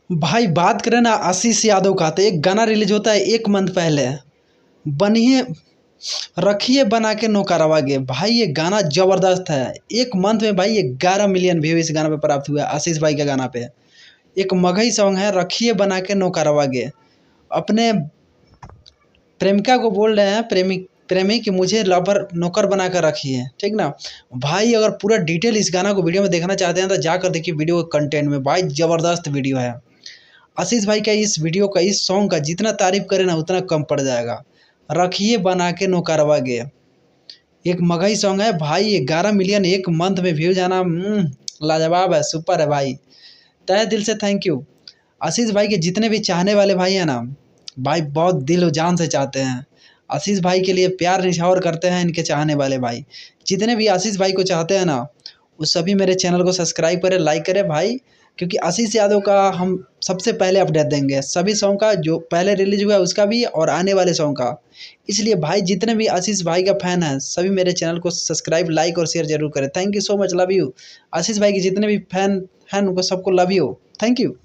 भाई बात करें ना आशीष यादव का, तो एक गाना रिलीज होता है 1 मंथ पहले, बनिए रखिए बना के नौकरवा गे। भाई ये गाना जबरदस्त है। 1 मंथ में भाई 11 मिलियन व्यू इस गाना पे प्राप्त हुआ है, आशीष भाई के गाना पे। एक मगही सॉन्ग है, रखिए बना के नौकरवा गे। अपने प्रेमिका को बोल रहे हैं, प्रेमी प्रेमी कि मुझे लवर नौकर बना कर रखिए, ठीक ना। भाई अगर पूरा डिटेल इस गाना को वीडियो में देखना चाहते हैं तो जाकर देखिए वीडियो के कंटेंट में, भाई जबरदस्त वीडियो है। आशीष भाई का इस वीडियो का, इस सॉन्ग का जितना तारीफ करें ना उतना कम पड़ जाएगा। रखिए बना के नौकरवा गे, एक मगही सॉन्ग है भाई। 11 मिलियन 1 मंथ में व्यू जाना लाजवाब है, सुपर है भाई। तहे दिल से थैंक यू आशीष भाई के जितने भी चाहने वाले भाई हैं ना, भाई बहुत दिल और जान से चाहते हैं आशीष भाई के लिए, प्यार निछावर करते हैं इनके चाहने वाले भाई। जितने भी आशीष भाई को चाहते हैं ना, वो सभी मेरे चैनल को सब्सक्राइब करें, लाइक करें भाई। क्योंकि आशीष यादव का हम सबसे पहले अपडेट देंगे, सभी सॉन्ग का, जो पहले रिलीज हुआ है उसका भी और आने वाले सॉन्ग का। इसलिए भाई जितने भी आशीष भाई का फैन है सभी मेरे चैनल को सब्सक्राइब, लाइक और शेयर जरूर करें। Thank you so much, love you. Ashish भाई के जितने भी फैन हैं उनको सबको लव यू, थैंक यू।